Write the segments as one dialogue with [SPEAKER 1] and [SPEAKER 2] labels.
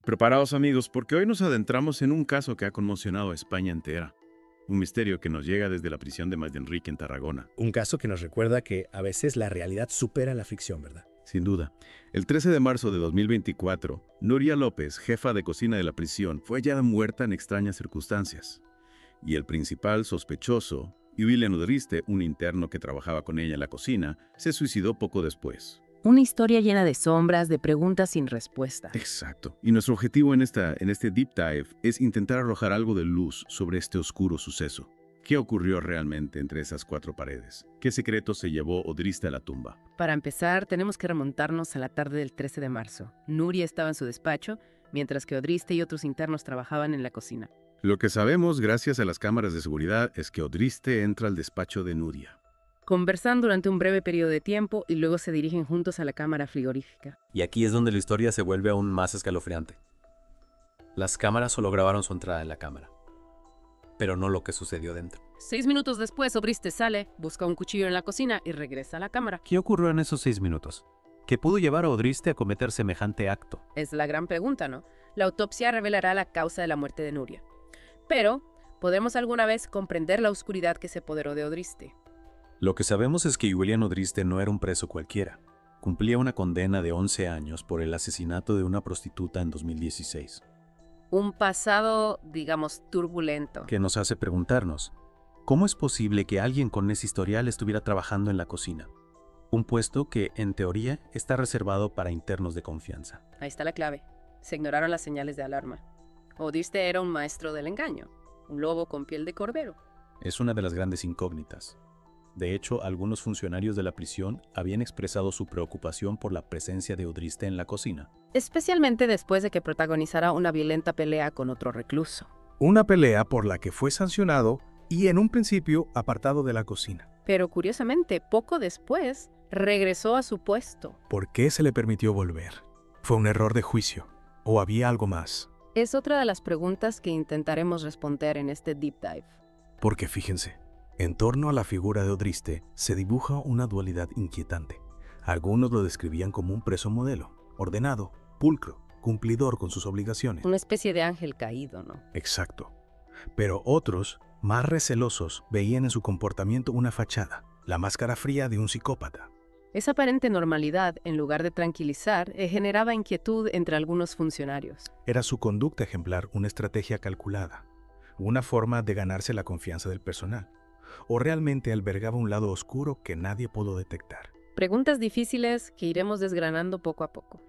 [SPEAKER 1] Preparaos amigos, porque hoy nos adentramos en un caso que ha conmocionado a España entera. Un misterio que nos llega desde la prisión de Enrique en Tarragona.
[SPEAKER 2] Un caso que nos recuerda que a veces la realidad supera la ficción, ¿verdad?
[SPEAKER 1] Sin duda. El 13 de marzo de 2024, Nuria López, jefa de cocina de la prisión, fue hallada muerta en extrañas circunstancias. Y el principal sospechoso, William Udriste, un interno que trabajaba con ella en la cocina, se suicidó poco después.
[SPEAKER 3] Una historia llena de sombras, de preguntas sin respuesta.
[SPEAKER 1] Exacto. Y nuestro objetivo en este Deep Dive es intentar arrojar algo de luz sobre este oscuro suceso. ¿Qué ocurrió realmente entre esas cuatro paredes? ¿Qué secreto se llevó Udriste a la tumba?
[SPEAKER 3] Para empezar, tenemos que remontarnos a la tarde del 13 de marzo. Nuria estaba en su despacho, mientras que Udriste y otros internos trabajaban en la cocina.
[SPEAKER 1] Lo que sabemos, gracias a las cámaras de seguridad, es que Udriste entra al despacho de Nuria.
[SPEAKER 3] Conversan durante un breve periodo de tiempo y luego se dirigen juntos a la cámara frigorífica.
[SPEAKER 4] Y aquí es donde la historia se vuelve aún más escalofriante. Las cámaras solo grabaron su entrada en la cámara, pero no lo que sucedió dentro.
[SPEAKER 3] 6 minutos después, Udriste sale, busca un cuchillo en la cocina y regresa a la cámara.
[SPEAKER 4] ¿Qué ocurrió en esos 6 minutos? ¿Qué pudo llevar a Udriste a cometer semejante acto?
[SPEAKER 3] Es la gran pregunta, ¿no? La autopsia revelará la causa de la muerte de Nuria. Pero, ¿podemos alguna vez comprender la oscuridad que se apoderó de Udriste?
[SPEAKER 4] Lo que sabemos es que William Udriste no era un preso cualquiera. Cumplía una condena de 11 años por el asesinato de una prostituta en 2016.
[SPEAKER 3] Un pasado, digamos, turbulento.
[SPEAKER 4] Que nos hace preguntarnos, ¿cómo es posible que alguien con ese historial estuviera trabajando en la cocina? Un puesto que, en teoría, está reservado para internos de confianza.
[SPEAKER 3] Ahí está la clave. Se ignoraron las señales de alarma. Udriste era un maestro del engaño, un lobo con piel de cordero.
[SPEAKER 4] Es una de las grandes incógnitas. De hecho, algunos funcionarios de la prisión habían expresado su preocupación por la presencia de Udriste en la cocina.
[SPEAKER 3] Especialmente después de que protagonizara una violenta pelea con otro recluso.
[SPEAKER 2] Una pelea por la que fue sancionado y en un principio apartado de la cocina.
[SPEAKER 3] Pero curiosamente, poco después, regresó a su puesto.
[SPEAKER 2] ¿Por qué se le permitió volver? ¿Fue un error de juicio? ¿O había algo más?
[SPEAKER 3] Es otra de las preguntas que intentaremos responder en este Deep Dive.
[SPEAKER 2] Porque fíjense, en torno a la figura de Udriste se dibuja una dualidad inquietante. Algunos lo describían como un preso modelo, ordenado, pulcro, cumplidor con sus obligaciones.
[SPEAKER 3] Una especie de ángel caído, ¿no?
[SPEAKER 2] Exacto. Pero otros, más recelosos, veían en su comportamiento una fachada, la máscara fría de un psicópata.
[SPEAKER 3] Esa aparente normalidad, en lugar de tranquilizar, generaba inquietud entre algunos funcionarios.
[SPEAKER 2] Era su conducta ejemplar una estrategia calculada, una forma de ganarse la confianza del personal. ¿O realmente albergaba un lado oscuro que nadie pudo detectar?
[SPEAKER 3] Preguntas difíciles que iremos desgranando poco a poco.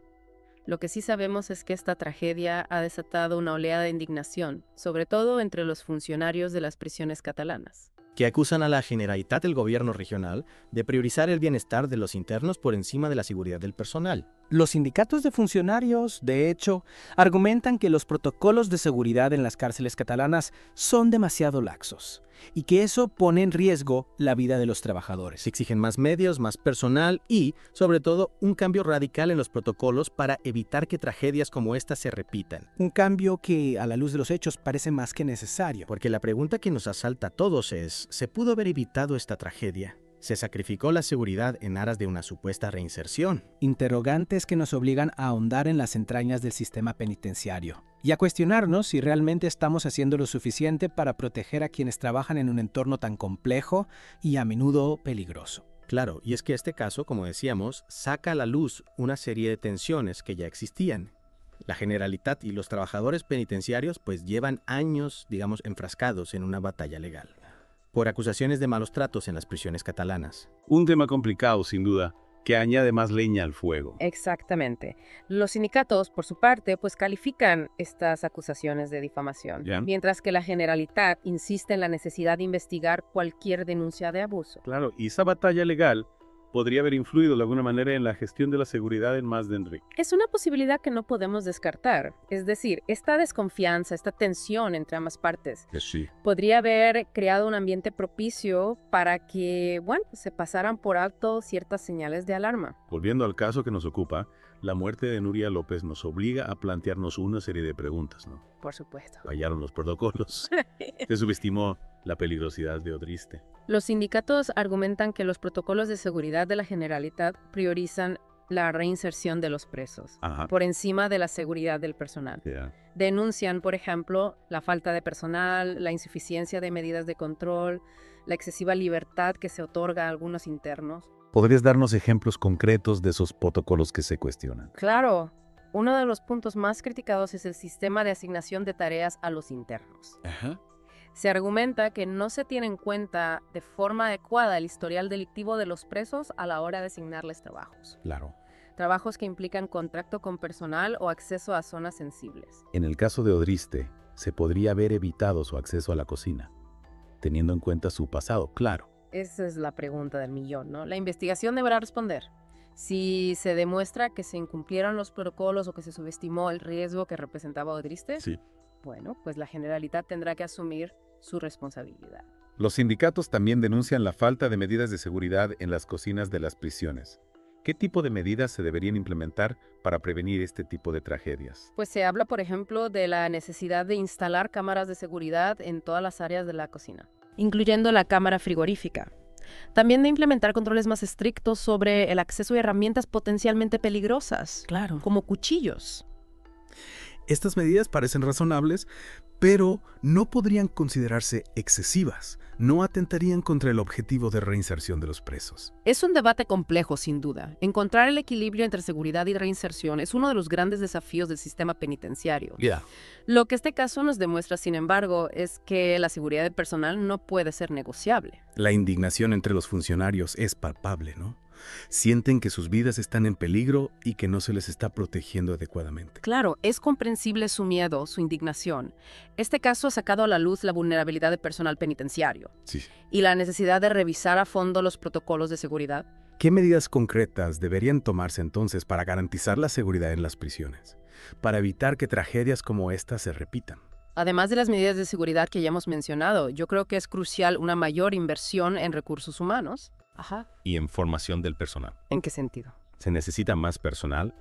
[SPEAKER 3] Lo que sí sabemos es que esta tragedia ha desatado una oleada de indignación, sobre todo entre los funcionarios de las prisiones catalanas,
[SPEAKER 5] que acusan a la Generalitat del gobierno regional de priorizar el bienestar de los internos por encima de la seguridad del personal.
[SPEAKER 6] Los sindicatos de funcionarios, de hecho, argumentan que los protocolos de seguridad en las cárceles catalanas son demasiado laxos y que eso pone en riesgo la vida de los trabajadores.
[SPEAKER 5] Se exigen más medios, más personal y, sobre todo, un cambio radical en los protocolos para evitar que tragedias como esta se repitan.
[SPEAKER 6] Un cambio que, a la luz de los hechos, parece más que necesario.
[SPEAKER 5] Porque la pregunta que nos asalta a todos es, ¿se pudo haber evitado esta tragedia? ¿Se sacrificó la seguridad en aras de una supuesta reinserción?
[SPEAKER 6] Interrogantes que nos obligan a ahondar en las entrañas del sistema penitenciario y a cuestionarnos si realmente estamos haciendo lo suficiente para proteger a quienes trabajan en un entorno tan complejo y a menudo peligroso.
[SPEAKER 5] Claro, y es que este caso, como decíamos, saca a la luz una serie de tensiones que ya existían. La Generalitat y los trabajadores penitenciarios pues llevan años, digamos, enfrascados en una batalla legal por acusaciones de malos tratos en las prisiones catalanas.
[SPEAKER 1] Un tema complicado, sin duda, que añade más leña al fuego.
[SPEAKER 3] Exactamente. Los sindicatos, por su parte, pues califican estas acusaciones de difamación,
[SPEAKER 1] ¿Ya?
[SPEAKER 3] mientras que la Generalitat insiste en la necesidad de investigar cualquier denuncia de abuso.
[SPEAKER 1] Claro, y esa batalla legal podría haber influido de alguna manera en la gestión de la seguridad en Enrique.
[SPEAKER 3] Es una posibilidad que no podemos descartar. Es decir, esta desconfianza, esta tensión entre ambas partes,
[SPEAKER 1] Sí.
[SPEAKER 3] podría haber creado un ambiente propicio para que, bueno, se pasaran por alto ciertas señales de alarma.
[SPEAKER 1] Volviendo al caso que nos ocupa, la muerte de Nuria López nos obliga a plantearnos una serie de preguntas, ¿no?
[SPEAKER 3] Por supuesto.
[SPEAKER 1] Fallaron los protocolos. Se subestimó la peligrosidad de Udriste.
[SPEAKER 3] Los sindicatos argumentan que los protocolos de seguridad de la Generalitat priorizan la reinserción de los presos,
[SPEAKER 1] Ajá.
[SPEAKER 3] por encima de la seguridad del personal.
[SPEAKER 1] Ya.
[SPEAKER 3] Denuncian, por ejemplo, la falta de personal, la insuficiencia de medidas de control, la excesiva libertad que se otorga a algunos internos.
[SPEAKER 1] ¿Podrías darnos ejemplos concretos de esos protocolos que se cuestionan?
[SPEAKER 3] Claro, uno de los puntos más criticados es el sistema de asignación de tareas a los internos.
[SPEAKER 1] Ajá.
[SPEAKER 3] Se argumenta que no se tiene en cuenta de forma adecuada el historial delictivo de los presos a la hora de asignarles trabajos.
[SPEAKER 1] Claro.
[SPEAKER 3] Trabajos que implican contacto con personal o acceso a zonas sensibles.
[SPEAKER 1] En el caso de Odriste, se podría haber evitado su acceso a la cocina, teniendo en cuenta su pasado, claro.
[SPEAKER 3] Esa es la pregunta del millón, ¿no? La investigación deberá responder. Si se demuestra que se incumplieron los protocolos o que se subestimó el riesgo que representaba Odriste,
[SPEAKER 1] Sí.
[SPEAKER 3] bueno, pues la Generalitat tendrá que asumir su responsabilidad.
[SPEAKER 1] Los sindicatos también denuncian la falta de medidas de seguridad en las cocinas de las prisiones. ¿Qué tipo de medidas se deberían implementar para prevenir este tipo de tragedias?
[SPEAKER 3] Pues se habla, por ejemplo, de la necesidad de instalar cámaras de seguridad en todas las áreas de la cocina, incluyendo la cámara frigorífica. También de implementar controles más estrictos sobre el acceso a herramientas potencialmente peligrosas,
[SPEAKER 6] Claro.
[SPEAKER 3] como cuchillos.
[SPEAKER 2] Estas medidas parecen razonables, pero no podrían considerarse excesivas. No atentarían contra el objetivo de reinserción de los presos.
[SPEAKER 3] Es un debate complejo, sin duda. Encontrar el equilibrio entre seguridad y reinserción es uno de los grandes desafíos del sistema penitenciario. Lo que este caso nos demuestra, sin embargo, es que la seguridad del personal no puede ser negociable.
[SPEAKER 2] La indignación entre los funcionarios es palpable, ¿no? Sienten que sus vidas están en peligro y que no se les está protegiendo adecuadamente.
[SPEAKER 3] Claro, es comprensible su miedo, su indignación. Este caso ha sacado a la luz la vulnerabilidad del personal penitenciario
[SPEAKER 1] Sí.
[SPEAKER 3] y la necesidad de revisar a fondo los protocolos de seguridad.
[SPEAKER 2] ¿Qué medidas concretas deberían tomarse entonces para garantizar la seguridad en las prisiones? Para evitar que tragedias como esta se repitan.
[SPEAKER 3] Además de las medidas de seguridad que ya hemos mencionado, yo creo que es crucial una mayor inversión en recursos humanos. Ajá.
[SPEAKER 4] Y en formación del personal.
[SPEAKER 3] ¿En qué sentido?
[SPEAKER 4] Se necesita más personal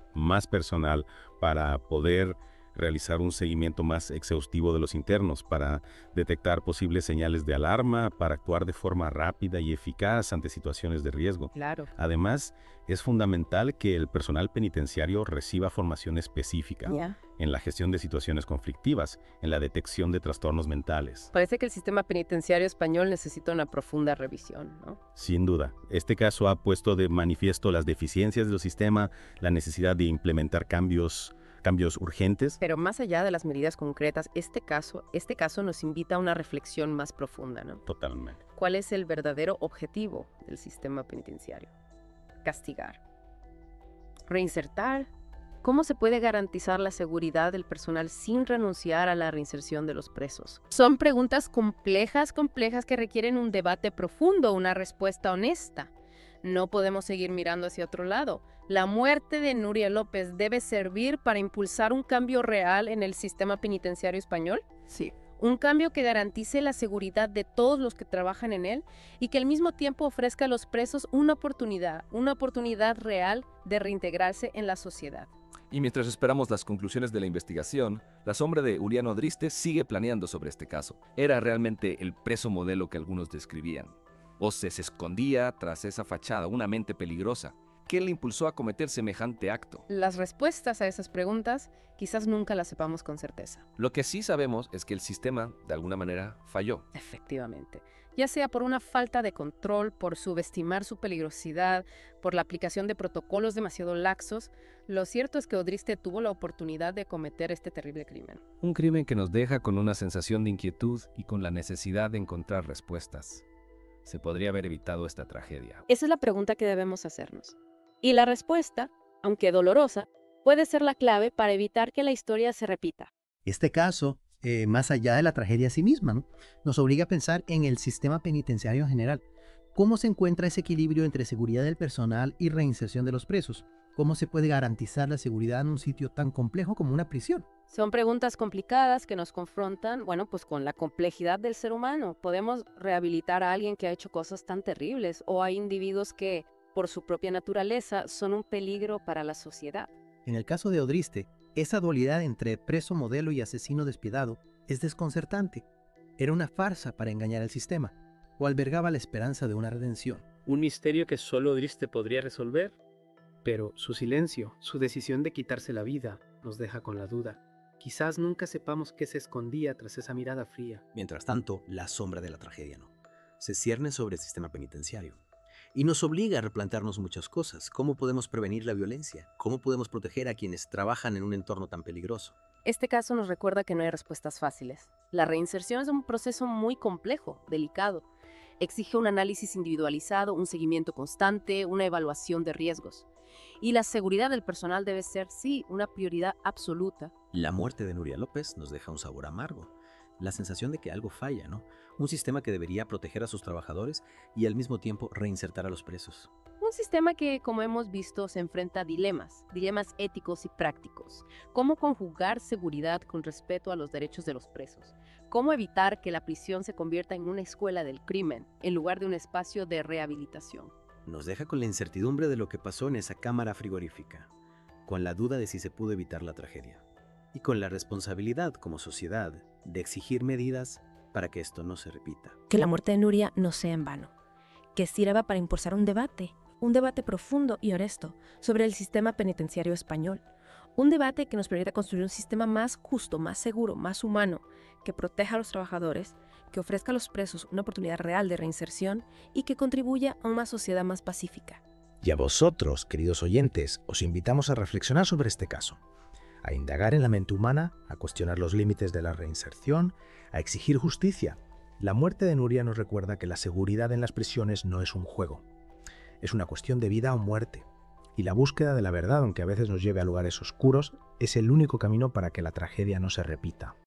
[SPEAKER 4] para poder realizar un seguimiento más exhaustivo de los internos, para detectar posibles señales de alarma, para actuar de forma rápida y eficaz ante situaciones de riesgo.
[SPEAKER 3] Claro.
[SPEAKER 4] Además, es fundamental que el personal penitenciario reciba formación específica
[SPEAKER 3] Ya.
[SPEAKER 4] en la gestión de situaciones conflictivas, en la detección de trastornos mentales.
[SPEAKER 3] Parece que el sistema penitenciario español necesita una profunda revisión, ¿no?
[SPEAKER 4] Sin duda, este caso ha puesto de manifiesto las deficiencias del sistema, la necesidad de implementar cambios urgentes.
[SPEAKER 3] Pero más allá de las medidas concretas, este caso nos invita a una reflexión más profunda, ¿no?
[SPEAKER 4] Totalmente.
[SPEAKER 3] ¿Cuál es el verdadero objetivo del sistema penitenciario? Castigar. Reinsertar. ¿Cómo se puede garantizar la seguridad del personal sin renunciar a la reinserción de los presos? Son preguntas complejas que requieren un debate profundo, una respuesta honesta. No podemos seguir mirando hacia otro lado. La muerte de Nuria López debe servir para impulsar un cambio real en el sistema penitenciario español.
[SPEAKER 6] Sí.
[SPEAKER 3] Un cambio que garantice la seguridad de todos los que trabajan en él y que al mismo tiempo ofrezca a los presos una oportunidad real de reintegrarse en la sociedad.
[SPEAKER 7] Y mientras esperamos las conclusiones de la investigación, la sombra de Uliano Odriste sigue planeando sobre este caso. ¿Era realmente el preso modelo que algunos describían? ¿O se escondía tras esa fachada una mente peligrosa? ¿Qué le impulsó a cometer semejante acto?
[SPEAKER 3] Las respuestas a esas preguntas quizás nunca las sepamos con certeza.
[SPEAKER 7] Lo que sí sabemos es que el sistema, de alguna manera, falló.
[SPEAKER 3] Efectivamente. Ya sea por una falta de control, por subestimar su peligrosidad, por la aplicación de protocolos demasiado laxos, lo cierto es que Odriste tuvo la oportunidad de cometer este terrible crimen.
[SPEAKER 7] Un crimen que nos deja con una sensación de inquietud y con la necesidad de encontrar respuestas. ¿Se podría haber evitado esta tragedia?
[SPEAKER 3] Esa es la pregunta que debemos hacernos. Y la respuesta, aunque dolorosa, puede ser la clave para evitar que la historia se repita.
[SPEAKER 8] Este caso, más allá de la tragedia a sí misma, ¿no?, nos obliga a pensar en el sistema penitenciario en general. ¿Cómo se encuentra ese equilibrio entre seguridad del personal y reinserción de los presos? ¿Cómo se puede garantizar la seguridad en un sitio tan complejo como una prisión?
[SPEAKER 3] Son preguntas complicadas que nos confrontan, pues con la complejidad del ser humano. Podemos rehabilitar a alguien que ha hecho cosas tan terribles o a individuos que, por su propia naturaleza, son un peligro para la sociedad.
[SPEAKER 8] En el caso de Odriste, esa dualidad entre preso modelo y asesino despiadado es desconcertante. Era una farsa para engañar al sistema, o albergaba la esperanza de una redención.
[SPEAKER 9] ¿Un misterio que solo Odriste podría resolver? Pero su silencio, su decisión de quitarse la vida, nos deja con la duda. Quizás nunca sepamos qué se escondía tras esa mirada fría.
[SPEAKER 2] Mientras tanto, la sombra de la tragedia no. Se cierne sobre el sistema penitenciario. Y nos obliga a replantearnos muchas cosas. ¿Cómo podemos prevenir la violencia? ¿Cómo podemos proteger a quienes trabajan en un entorno tan peligroso?
[SPEAKER 3] Este caso nos recuerda que no hay respuestas fáciles. La reinserción es un proceso muy complejo, delicado. Exige un análisis individualizado, un seguimiento constante, una evaluación de riesgos. Y la seguridad del personal debe ser, sí, una prioridad absoluta.
[SPEAKER 2] La muerte de Nuria López nos deja un sabor amargo. La sensación de que algo falla, ¿no? Un sistema que debería proteger a sus trabajadores y al mismo tiempo reinsertar a los presos.
[SPEAKER 3] Un sistema que, como hemos visto, se enfrenta a dilemas éticos y prácticos. ¿Cómo conjugar seguridad con respeto a los derechos de los presos? ¿Cómo evitar que la prisión se convierta en una escuela del crimen, en lugar de un espacio de rehabilitación?
[SPEAKER 2] Nos deja con la incertidumbre de lo que pasó en esa cámara frigorífica, con la duda de si se pudo evitar la tragedia, y con la responsabilidad como sociedad de exigir medidas para que esto no se repita.
[SPEAKER 10] Que la muerte de Nuria no sea en vano, que sirva para impulsar un debate profundo y honesto sobre el sistema penitenciario español. Un debate que nos permita construir un sistema más justo, más seguro, más humano, que proteja a los trabajadores, que ofrezca a los presos una oportunidad real de reinserción y que contribuya a una sociedad más pacífica.
[SPEAKER 11] Y a vosotros, queridos oyentes, os invitamos a reflexionar sobre este caso, a indagar en la mente humana, a cuestionar los límites de la reinserción, a exigir justicia. La muerte de Nuria nos recuerda que la seguridad en las prisiones no es un juego. Es una cuestión de vida o muerte. Y la búsqueda de la verdad, aunque a veces nos lleve a lugares oscuros, es el único camino para que la tragedia no se repita.